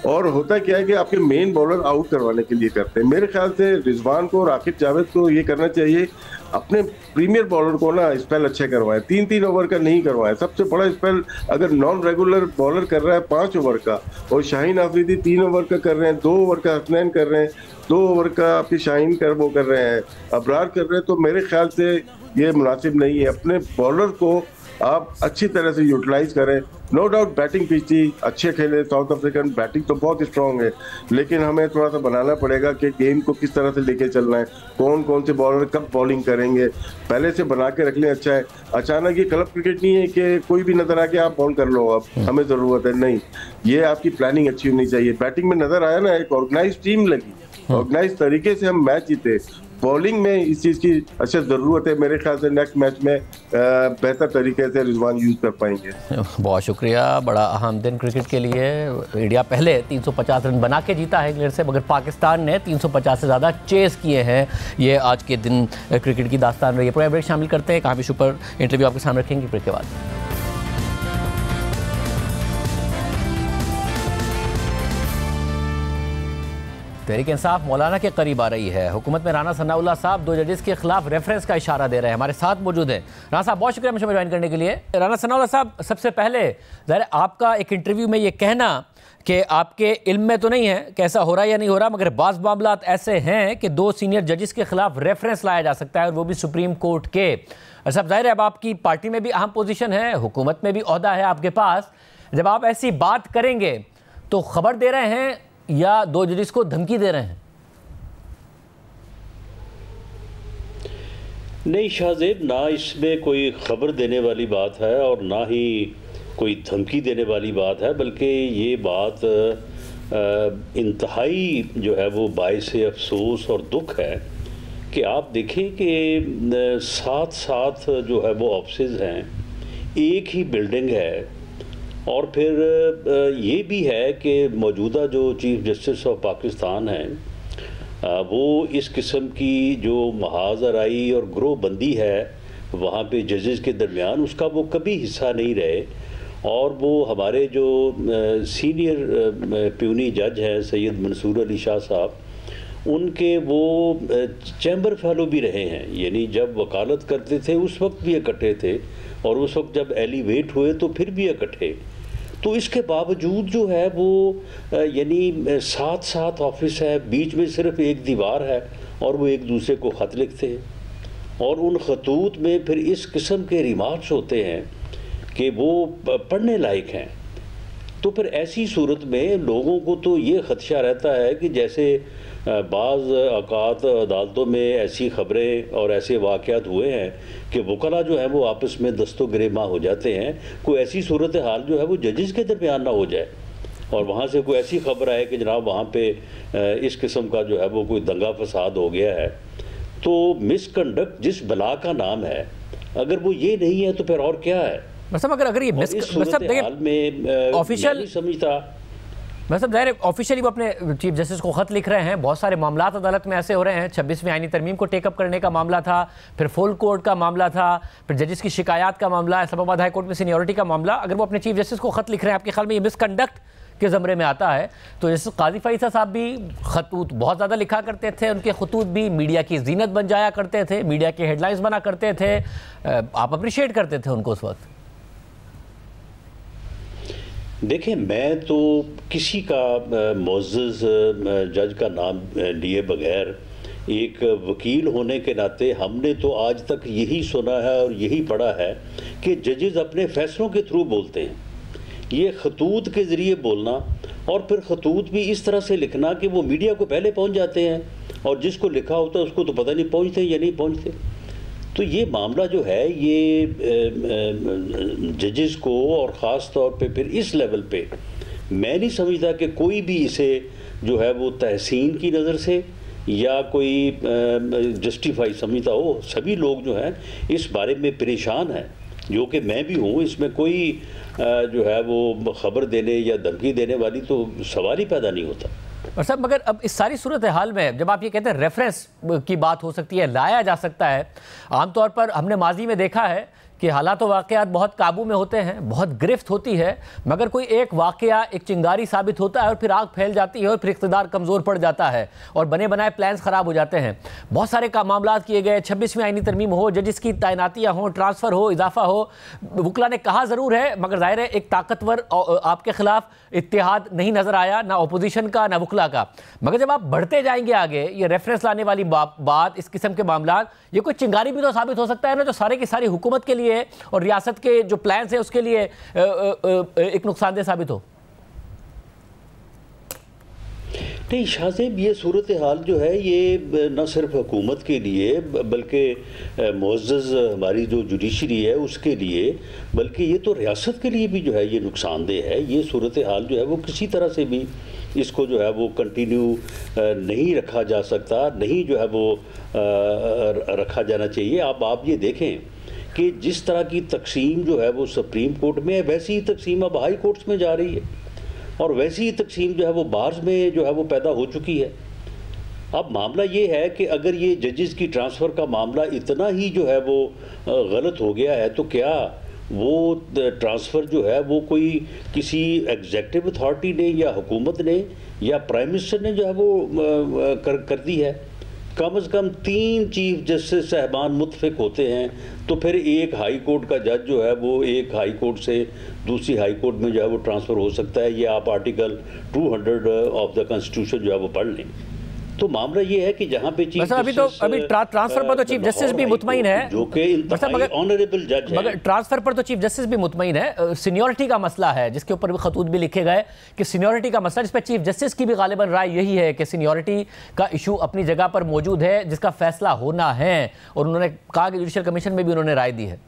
और होता क्या है कि आपके मेन बॉलर आउट करवाने के लिए करते हैं। मेरे ख्याल से रिजवान को और आकिब जावेद को ये करना चाहिए, अपने प्रीमियर बॉलर को ना स्पेल अच्छे करवाएं, 3-3 ओवर का नहीं करवाएं। सबसे बड़ा स्पेल अगर नॉन रेगुलर बॉलर कर रहा है 5 ओवर का, और शाहीन आफरीदी 3 ओवर का कर रहे हैं, 2 ओवर का हसनैन कर रहे हैं, 2 ओवर का आपके शाहीन वो कर रहे हैं, अबरार कर रहे हैं, तो मेरे ख्याल से ये मुनासिब नहीं है। अपने बॉलर को आप अच्छी तरह से यूटिलाइज करें। नो डाउट बैटिंग पिच थी, अच्छे खेले, साउथ अफ्रीकन बैटिंग तो बहुत स्ट्रांग है, लेकिन हमें थोड़ा सा बनाना पड़ेगा कि गेम को किस तरह से लेके चलना है, कौन कौन से बॉलर कब बॉलिंग करेंगे, पहले से बना के रख लें। अच्छा है, अचानक ये क्लब क्रिकेट नहीं है कि कोई भी नजर आके आप बॉल कर लो, अब हमें जरूरत है, नहीं, ये आपकी प्लानिंग अच्छी होनी चाहिए। बैटिंग में नजर आया ना, एक ऑर्गेनाइज टीम लगी, ऑर्गेनाइज तरीके से हम मैच जीते। बॉलिंग में इस चीज़ की अच्छा ज़रूरत है। मेरे ख्याल से नेक्स्ट मैच में बेहतर तरीके से रिजवान यूज़ कर पाएंगे। बहुत शुक्रिया, बड़ा अहम दिन क्रिकेट के लिए। इंडिया पहले 350 रन बना के जीता है इंग्लैंड से, मगर पाकिस्तान ने 350 से ज़्यादा चेस किए हैं। ये आज के दिन क्रिकेट की दास्तान रही है। पूरा ब्रेक शामिल करते हैं, कहाँ भी सुपर इंटरव्यू आपके सामने रखेंगे ब्रेक के बाद। तहरीक इंसाफ मौलाना के करीब आ रही है। हुकूमत में राना सनाउल्लाह साहब 2 जजेस के खिलाफ रेफरेंस का इशारा दे रहे हैं। हमारे साथ मौजूद हैं राना साहब, बहुत शुक्रिया मुझे ज्वाइन करने के लिए। राना सनाउल्लाह साहब, सबसे पहले ज़रा आपका एक इंटरव्यू में ये कहना कि आपके इल्म में तो नहीं है कि ऐसा हो रहा है या नहीं हो रहा, मगर बाज़ मामला ऐसे हैं कि 2 सीनियर जजेस के खिलाफ रेफरेंस लाया जा सकता है, और वो भी सुप्रीम कोर्ट के। और सब जाहिर है, अब आपकी पार्टी में भी अहम पोजीशन है, हुकूमत में भी ओहदा है आपके पास। जब आप ऐसी बात करेंगे तो खबर दे रहे हैं या 2 जजेस को धमकी दे रहे हैं? नहीं शाहजेब, ना इसमें कोई खबर देने वाली बात है और ना ही कोई धमकी देने वाली बात है, बल्कि ये बात इंतहाई जो है वो बाइस अफसोस और दुख है कि आप देखें कि साथ साथ जो है वो ऑफिस हैं, एक ही बिल्डिंग है, और फिर ये भी है कि मौजूदा जो चीफ जस्टिस ऑफ पाकिस्तान हैं वो इस किस्म की जो महाजराई और ग्रोह बंदी है वहाँ पे जजेस के दरमियान, उसका वो कभी हिस्सा नहीं रहे। और वो हमारे जो सीनियर प्यूनी जज हैं सैयद मंसूर अली शाह साहब, उनके वो चैम्बर फेलो भी रहे हैं, यानी जब वकालत करते थे उस वक्त भी इकट्ठे थे, और उस वक्त जब एलिवेट हुए तो फिर भी इकट्ठे। तो इसके बावजूद जो है वो यानी साथ साथ ऑफिस है, बीच में सिर्फ एक दीवार है, और वो एक दूसरे को ख़त लिखते हैं, और उन खतूत में फिर इस किस्म के रिमार्क्स होते हैं कि वो पढ़ने लायक हैं। तो फिर ऐसी सूरत में लोगों को तो ये ख़दशा रहता है कि जैसे बाज़ औक़ात अदालतों में ऐसी ख़बरें और ऐसे वाक़यात हुए हैं कि वकला जो है वो आपस में दस्तो गिरेमा हो जाते हैं। कोई ऐसी सूरत हाल जो है वो जजेस के दरमियान ना हो जाए, और वहाँ से कोई ऐसी खबर आए कि जनाब वहाँ पे इस किस्म का जो है वो कोई दंगा फसाद हो गया है। तो मिसकंडक्ट जिस बला का नाम है, अगर वो ये नहीं है तो फिर और क्या है? मतलब अगर ये ऑफिशियल समझता, मतलब जाहिर ऑफिशियली वो अपने चीफ जस्टिस को ख़त लिख रहे हैं। बहुत सारे मामला अदालत में ऐसे हो रहे हैं, 26वीं आईनी तरमीम को टेकअप करने का मामला था, फिर फुल कोर्ट का मामला था, फिर जजेस की शिकायत का मामला, इस्लामाबाद हाई कोर्ट में सीनियरिटी का मामला। अगर वो अपने चीफ जस्टिस को ख़त लिख रहे हैं, आपके ख्याल में ये मिसकंडक्ट के ज़मरे में आता है? तो जैसे काजी फैसल साहब भी खतूत बहुत ज़्यादा लिखा करते थे, उनके खतूत भी मीडिया की जीनत बन जाया करते थे, मीडिया के हेडलाइंस बना करते थे, आप अप्रिशिएट करते थे उनको उस वक्त? देखें, मैं तो किसी का मुअज़्ज़ज़ जज का नाम लिए बगैर, एक वकील होने के नाते हमने तो आज तक यही सुना है और यही पढ़ा है कि जजेस अपने फ़ैसलों के थ्रू बोलते हैं। ये खतूत के ज़रिए बोलना, और फिर खतूत भी इस तरह से लिखना कि वो मीडिया को पहले पहुंच जाते हैं, और जिसको लिखा होता है उसको तो पता नहीं पहुंचते या नहीं पहुंचते। तो ये मामला जो है ये जजेस को, और ख़ास तौर पे फिर इस लेवल पे, मैं नहीं समझता कि कोई भी इसे जो है वो तहसीन की नज़र से या कोई जस्टिफाई समझता हो। सभी लोग जो हैं इस बारे में परेशान हैं, जो कि मैं भी हूँ, इसमें कोई जो है वो खबर देने या धमकी देने वाली तो सवाल ही पैदा नहीं होता। और साहब मगर अब इस सारी सूरत हाल में जब आप ये कहते हैं रेफरेंस की बात हो सकती है, लाया जा सकता है, आमतौर पर हमने माजी में देखा है कि हालात व वाक़यात बहुत काबू में होते हैं, बहुत गिरफ्त होती है, मगर कोई एक वाक़या एक चिंगारी साबित होता है और फिर आग फैल जाती है और फिर इक़्तिदार कमज़ोर पड़ जाता है और बने बनाए प्लान्स ख़राब हो जाते हैं। बहुत सारे मामला किए गए, 26वीं आईनी तरमीम हो, जजिस की तैनातियाँ हों, ट्रांसफ़र हो, इजाफा हो, वकला ने कहा ज़रूर है, मगर ज़ाहिर है एक ताकतवर आपके ख़िलाफ़ इत्तेहाद नहीं नज़र आया, ना अपोजिशन का ना वकला का। मगर जब आप बढ़ते जाएंगे आगे, ये रेफरेंस लाने वाली बात, इस किस्म के मामला, ये कोई चिंगारी भी तो साबित हो सकता है ना, जो सारे की सारी हुकूमत के लिए और रियासत के जो प्लान्स हैं उसके लिए एक नुकसानदेह साबित हो। नहीं शाहज़ेब, ये सूरत हाल जो है ये न सिर्फ हुकूमत के लिए बल्कि मुअज़्ज़ज़ हमारी जो जुडिशरी है उसके लिए, बल्कि ये तो रियासत के लिए भी जो है ये नुकसानदेह है। ये सूरत हाल जो है वो किसी तरह से भी इसको जो है वो कंटिन्यू नहीं रखा जा सकता, नहीं जो है वो रखा जाना चाहिए। आप ये देखें कि जिस तरह की तकसीम जो है वो सुप्रीम कोर्ट में है, वैसी ही तकसीम अब हाई कोर्ट्स में जा रही है और वैसी ही तकसीम जो है वो बार्स में जो है वो पैदा हो चुकी है। अब मामला ये है कि अगर ये जजेस की ट्रांसफ़र का मामला इतना ही जो है वो गलत हो गया है, तो क्या वो ट्रांसफ़र जो है वो कोई किसी एग्जेक्टिव अथॉरिटी ने या हुकूमत ने या प्राइम मिनिस्टर ने जो है वो कर दी है? कम से कम 3 चीफ जस्टिस साहबान मुत्फिक होते हैं, तो फिर एक हाई कोर्ट का जज जो है वो एक हाई कोर्ट से दूसरी हाई कोर्ट में जो है वो ट्रांसफ़र हो सकता है। ये आप आर्टिकल 200 ऑफ द कॉन्स्टिट्यूशन जो है वो पढ़ लें। तो मामला ये है कि जहाँ पे चीफ अभी ट्रांसफर पर तो चीफ जस्टिस भी मुतमईन है, जो कि ऑनरेबल जज है, मगर ट्रांसफर पर तो चीफ जस्टिस भी मुतमईन है। सीनियरिटी का मसला है जिसके ऊपर भी खतूत भी लिखे गए कि सीनियरिटी का मसला, जिस पर चीफ जस्टिस की भी गालिबन राय यही है कि सीनियरिटी का इशू अपनी जगह पर मौजूद है, जिसका फैसला होना है, और उन्होंने कहा कि जुडिशल कमीशन में भी उन्होंने राय दी है।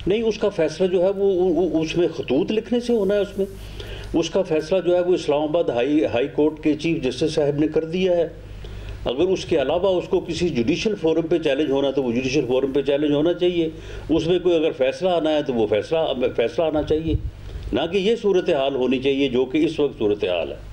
नहीं, उसका फैसला जो है वो उसमें खतूत लिखने से होना है, उसका फैसला जो है वो इस्लामाबाद हाई कोर्ट के चीफ जस्टिस साहब ने कर दिया है। अगर उसके अलावा उसको किसी जुडिशल फोरम पे चैलेंज होना तो वो जुडिशल फोरम पे चैलेंज होना चाहिए। उसमें कोई अगर फैसला आना है तो वो फैसला आना चाहिए, ना कि ये सूरत हाल होनी चाहिए जो कि इस वक्त सूरत हाल है।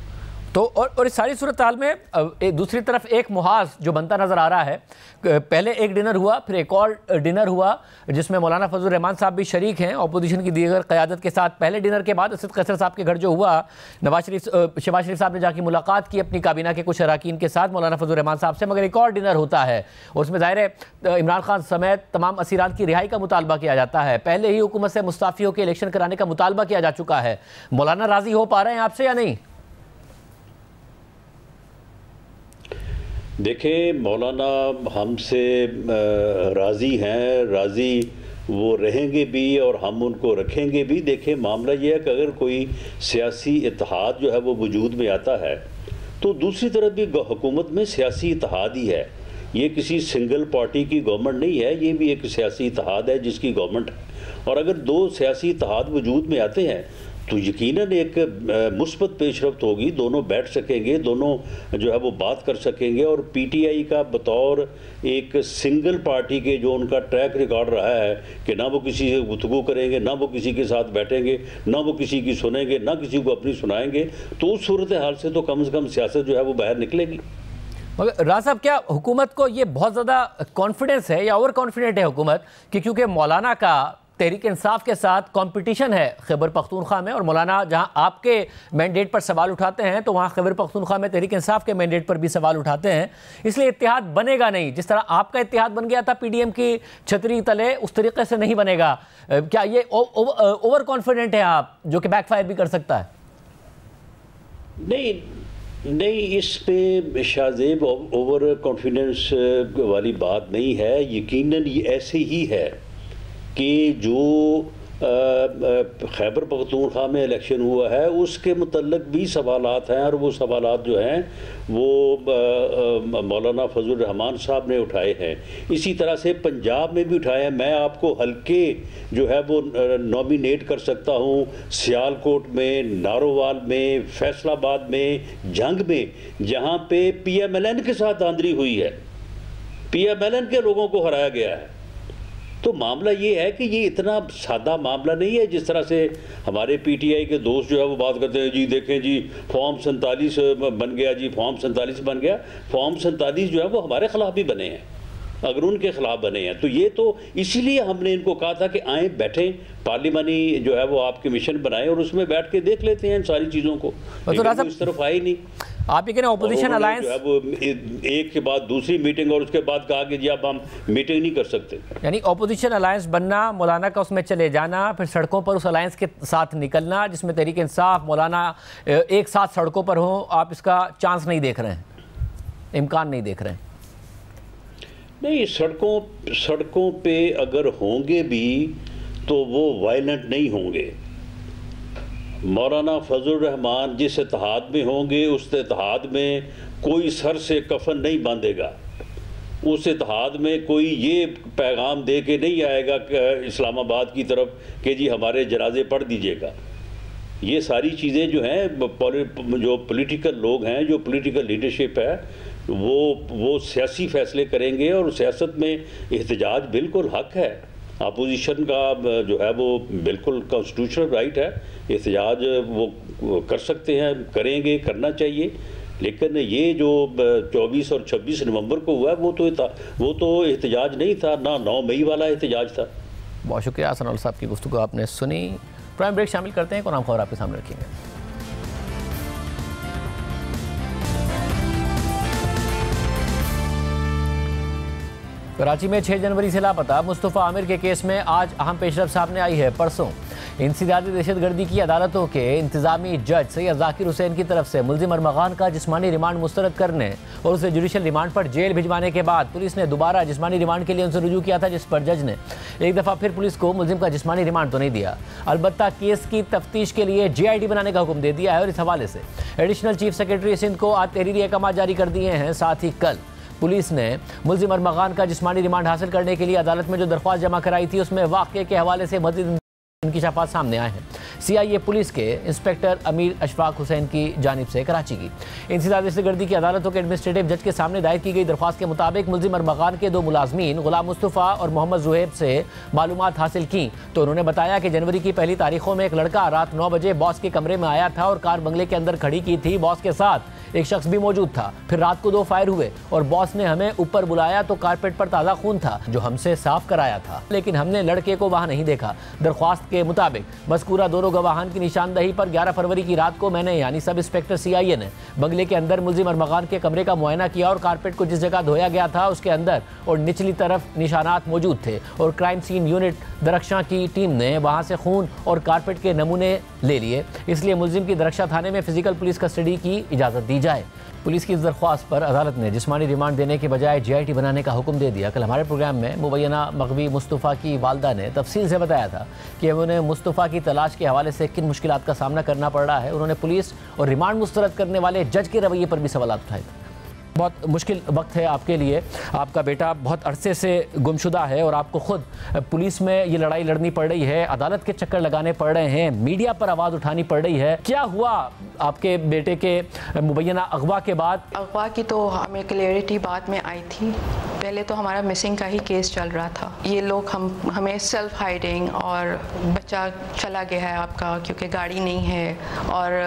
तो और इस सारी सूरत हाल में दूसरी तरफ एक मुहाज जो बनता नज़र आ रहा है, पहले एक डिनर हुआ, फिर एक और डिनर हुआ जिसमें मौलाना फजल रहमान साहब भी शरीक हैं अपोजिशन की दीगर क़यादत के साथ। पहले डिनर के बाद असद कैसर साहब के घर जो हुआ, शहबाज शरीफ साहब ने जाके मुलाकात की अपनी काबीना के कुछ अराकीन के साथ मौलाना फजल रहमान साहब से, मगर एक और डिनर होता है और उसमें ज़ाहिर है इमरान खान समेत तमाम असीरान की रिहाई का मुतालबा किया जाता है। पहले ही हुकूमत से मुस्ताफ़ियों के इलेक्शन कराने का मुतालबा किया जा चुका है। मौलाना राज़ी हो पा रहे हैं आपसे या नहीं? देखिए, मौलाना हमसे राज़ी हैं, राज़ी वो रहेंगे भी और हम उनको रखेंगे भी। देखिए, मामला ये है कि अगर कोई सियासी इत्तेहाद जो है वो वजूद में आता है तो दूसरी तरफ भी हुकूमत में सियासी इत्तेहाद ही है। ये किसी सिंगल पार्टी की गवर्नमेंट नहीं है, ये भी एक सियासी इत्तेहाद है जिसकी गवर्नमेंट है। और अगर 2 सियासी इत्तेहाद वजूद में आते हैं तो यकीनन एक मुस्बत पेशरफ्त होगी, दोनों बैठ सकेंगे, दोनों जो है वो बात कर सकेंगे। और पीटीआई का बतौर एक सिंगल पार्टी के जो उनका ट्रैक रिकॉर्ड रहा है कि ना वो किसी से गुफ्तगू करेंगे, ना वो किसी के साथ बैठेंगे, ना वो किसी की सुनेंगे, ना किसी को अपनी सुनाएंगे, तो उस सूरत हाल से तो कम से कम सियासत जो है वो बाहर निकलेगी। मगर राज साहब, क्या हुकूमत को ये बहुत ज़्यादा कॉन्फिडेंस है या ओवर कॉन्फिडेंट है हुकूमत कि क्योंकि मौलाना का तहरीक इंसाफ के साथ कंपटीशन है खैबर पख्तूनख्वा में, और मौलाना जहां आपके मैंडेट पर सवाल उठाते हैं तो वहां खैबर पख्तूनख्वा में तहरीक इंसाफ के मैंडेट पर भी सवाल उठाते हैं, इसलिए इत्तेहाद बनेगा नहीं। जिस तरह आपका इत्तेहाद बन गया था पीडीएम की छतरी तले, उस तरीके से नहीं बनेगा। क्या ये ओवर कॉन्फिडेंट है आप, जो कि बैकफायर भी कर सकता है? नहीं, इस पे शाहज़ेब ओवर कॉन्फिडेंस वाली बात नहीं है। यकीनन ये ऐसे ही है कि जो खैबर पख्तूनख्वा में इलेक्शन हुआ है उसके मुतल्लिक भी सवालात हैं, और वो सवालात जो हैं वो मौलाना फजल रहमान साहब ने उठाए हैं। इसी तरह से पंजाब में भी उठाए हैं। मैं आपको हल्के जो है वो नॉमिनेट कर सकता हूँ, सियालकोट में, नारोवाल में, फैसलाबाद में, जंग में, जहाँ पे PMLN के साथ आंदरी हुई है, PMLN के लोगों को हराया गया है। तो मामला ये है कि ये इतना सादा मामला नहीं है जिस तरह से हमारे पीटीआई के दोस्त जो है वो बात करते हैं, जी देखें जी फॉर्म 47 बन गया, जी फॉर्म 47 बन गया। फॉर्म 47 जो है वो हमारे खिलाफ भी बने हैं, अगर उनके खिलाफ बने हैं तो ये तो इसीलिए हमने इनको कहा था कि आए बैठें, पार्लिमानी जो है वो आप कमीशन बनाएं और उसमें बैठ के देख लेते हैं इन सारी चीज़ों को। लेकिन वो इस तरफ आए नहीं। आप ये कह रहे हैं ऑपोजिशन अलायंस, एक के बाद दूसरी मीटिंग और उसके बाद कहा कि जी अब हम मीटिंग नहीं कर सकते। यानी ऑपोजिशन अलायंस बनना, मौलाना का उसमें चले जाना, फिर सड़कों पर उस अलायंस के साथ निकलना जिसमें तहरीक इंसाफ, मौलाना एक साथ सड़कों पर हों, आप इसका चांस नहीं देख रहे हैं, इम्कान नहीं देख रहे हैं? नहीं, सड़कों पे अगर होंगे भी तो वो वायलेंट नहीं होंगे। मौलाना फजल रहमान जिस इत्तेहाद में होंगे उस इत्तेहाद में कोई सर से कफन नहीं बांधेगा, उस इत्तेहाद में कोई ये पैगाम दे के नहीं आएगा इस्लामाबाद की तरफ कि जी हमारे जनाजे पढ़ दीजिएगा। ये सारी चीज़ें जो हैं जो पॉलिटिकल लोग हैं, जो पॉलिटिकल लीडरशिप है, वो सियासी फैसले करेंगे और सियासत में एहतजाज बिल्कुल हक है। अपोजिशन का जो है वो बिल्कुल कॉन्स्टिट्यूशनल राइट है, एहतजाज वो कर सकते हैं, करेंगे, करना चाहिए। लेकिन ये जो 24 और 26 नवंबर को हुआ वो तो एहतजाज नहीं था, ना 9 मई वाला एहतजाज था। बहुत शुक्रिया सनौल साहब की गुफ्तगू आपने सुनी। प्राइम ब्रेक शामिल करते हैं, कोई खबर आपके सामने रखेंगे। कराची में 6 जनवरी से लापता मुस्तफ़ा आमिर के केस में आज अहम पेशरफ सामने आई है। परसों इंसदादी दहशतगर्दी की अदालतों के इंतजामी जज सैयद जाकिर हुसैन की तरफ से मुल्जिम अरमगान का जिस्मानी रिमांड मुस्तरद करने और उसे जुडिशल रिमांड पर जेल भिजवाने के बाद पुलिस ने दोबारा जिस्मानी रिमांड के लिए उनसे रुजू किया था, जिस पर जज ने एक दफ़ा फिर पुलिस को मुल्जिम का जिस्मानी रिमांड तो नहीं दिया, अलबत्ता केस की तफ्तीश के लिए JIT बनाने का हुक्म दे दिया है। और इस हवाले से एडिशनल चीफ सेक्रेटरी सिंध को आज तहरीरी अहकाम जारी कर दिए हैं। साथ ही कल पुलिस ने मुल्जिम अरमगान का जिस्मानी रिमांड हासिल करने के लिए अदालत में जो दरख्वास्त जमा कराई थी उसमें वाक़े के हवाले से मज़ीद इंकिशाफात सामने आए हैं। CIA पुलिस के इंस्पेक्टर अमीर अशफाक हुसैन की जानिब से कराची की इंसदादी दहशतगर्दी की अदालतों के एडमिनिस्ट्रेटिव जज के सामने दायर की गई दरख्वास्त के मुताबिक मुल्जिम अरमगान के 2 मुलाजमीन गुलाम मुस्तफ़ा और मोहम्मद जुहैब से मालूमात हासिल की तो उन्होंने बताया कि जनवरी की पहली तारीखों में एक लड़का रात 9 बजे बॉस के कमरे में आया था और कार बंगले के अंदर खड़ी की थी। बॉस के साथ एक शख्स भी मौजूद था। फिर रात को 2 फायर हुए और बॉस ने हमें ऊपर बुलाया तो कारपेट पर ताज़ा खून था जो हमसे साफ कराया था, लेकिन हमने लड़के को वहाँ नहीं देखा। दरख्वास्त के मुताबिक मज़कूरा दोनों गवाहान की निशानदही पर 11 फरवरी की रात को मैंने यानी सब इंस्पेक्टर CIA ने बंगले के अंदर मुल्जिम अरमगान के कमरे का मुआयना किया और कारपेट को जिस जगह धोया गया था उसके अंदर और निचली तरफ निशानात मौजूद थे और क्राइम सीन यूनिट दरख्शां की टीम ने वहाँ से खून और कारपेट के नमूने ले लिए। इसलिए मुल्जिम की दरख्शां थाने में फिजिकल पुलिस कस्टडी की इजाज़त दी जाए। पुलिस की इस दरख्वास्त पर अदालत ने जिस्मानी रिमांड देने के बजाय JIT बनाने का हुक्म दे दिया। कल हमारे प्रोग्राम में मुबैना मग़वी मुस्तफ़ा की वालदा ने तफसील से बताया था कि उन्हें मुस्तफ़ा की तलाश के हवाले से किन मुश्किलात का सामना करना पड़ रहा है। उन्होंने पुलिस और रिमांड मुस्तरद करने वाले जज के रवैये पर भी सवाल उठाए थे। बहुत मुश्किल वक्त है आपके लिए, आपका बेटा बहुत अरसे से गुमशुदा है और आपको खुद पुलिस में ये लड़ाई लड़नी पड़ रही है, अदालत के चक्कर लगाने पड़ रहे हैं, मीडिया पर आवाज़ उठानी पड़ रही है। क्या हुआ आपके बेटे के मुबैना अगवा के बाद? अगवा की तो हमें क्लियरिटी बाद में आई थी, पहले तो हमारा मिसिंग का ही केस चल रहा था। ये लोग हमें सेल्फ हाइडिंग और बच्चा चला गया है आपका क्योंकि गाड़ी नहीं है और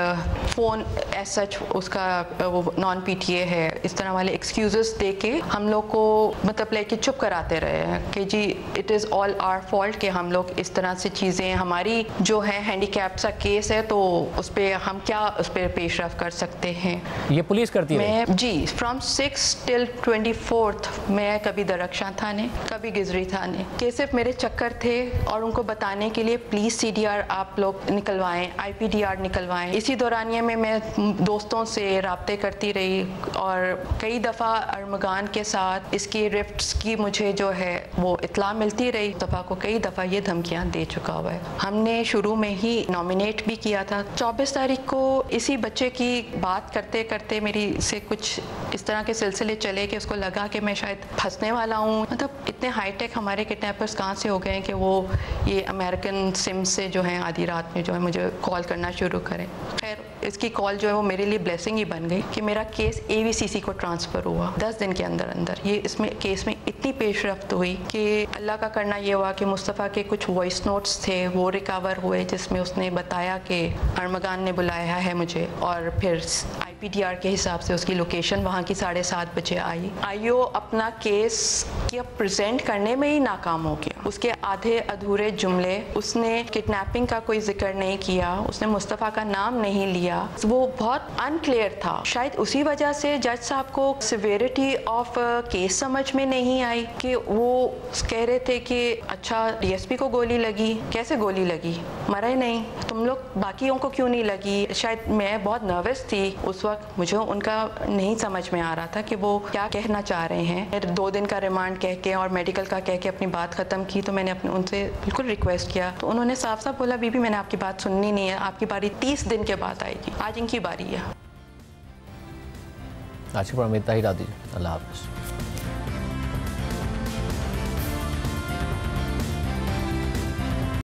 फ़ोन एज सच उसका वो नॉन PTA है, इस तरह वाले एक्सक्यूजेस दे के हम लोग को मतलब लेके चुप कराते रहे हैं कि जी it is all our fault कि हम लोग इस तरह से चीज़ें, हमारी जो है हैंडीकैप सा केस है तो उस पर हम क्या उस पर पेशरफ कर सकते हैं। ये पुलिस करती है? मैं जी फ्रॉम 6 till 24 मैं कभी दरख्शां थाने कभी गिजरी थाने के सिर्फ मेरे चक्कर थे और उनको बताने के लिए प्लीज़ CDR आप लोग निकलवाएं, IPDR निकलवाएं। इसी दौरानिए में मैं दोस्तों से राब्ते करती रही और कई दफ़ा अरमगान के साथ इसकी रिफ्ट्स की मुझे जो है वो इत्ला मिलती रही। मुस्तफ़ा को कई दफ़ा ये धमकियाँ दे चुका हुआ है। हमने शुरू में ही नॉमिनेट भी किया था। 24 तारीख को इसी बच्चे की बात करते करते मेरी से कुछ इस तरह के सिलसिले चले कि उसको लगा कि मैं शायद फंसने वाला हूँ। मतलब इतने हाईटेक हमारे किडनैपर्स कहाँ से हो गए हैं कि वो ये अमेरिकन सिम से जो है आधी रात में जो है मुझे कॉल करना शुरू करें। खैर इसकी कॉल जो है वो मेरे लिए ब्लेसिंग ही बन गई कि मेरा केस AVCC को ट्रांसफ़र हुआ 10 दिन के अंदर अंदर। ये इसमें केस में इतनी पेशरफ्त हुई कि अल्लाह का करना ये हुआ कि मुस्तफ़ा के कुछ वॉइस नोट्स थे वो रिकवर हुए, जिसमें उसने बताया कि अरमगान ने बुलाया है मुझे, और फिर IPDR के हिसाब से उसकी लोकेशन वहाँ की 7:30 बजे आई। IO अपना केस क्या प्रेजेंट करने में ही नाकाम हो गया। उसके आधे अधूरे जुमले, उसने किडनैपिंग का कोई जिक्र नहीं किया, उसने मुस्तफ़ा का नाम नहीं लिया, वो बहुत अनक्लियर था। शायद उसी वजह से जज साहब को सिवियरिटी ऑफ केस समझ में नहीं आई कि वो कह रहे थे कि अच्छा DSP को गोली लगी, कैसे गोली लगी, मरा ही नहीं, तुम लोग बाकियों को क्यों नहीं लगी। शायद मैं बहुत नर्वस थी उस वक्त, मुझे उनका नहीं समझ में आ रहा था कि वो क्या कहना चाह रहे हैं। 2 दिन का रिमांड कह के और मेडिकल का कह के अपनी बात ख़त्म की, तो मैंने अपने उनसे बिल्कुल रिक्वेस्ट किया, तो उन्होंने साफ साफ बोला बीबी मैंने आपकी बात सुननी नहीं है, आपकी बारी 30 दिन के बाद आएगी, आज इनकी बारी है। आज के प्रोग्राम में इतना ही, अल्लाह हाफ़िज़।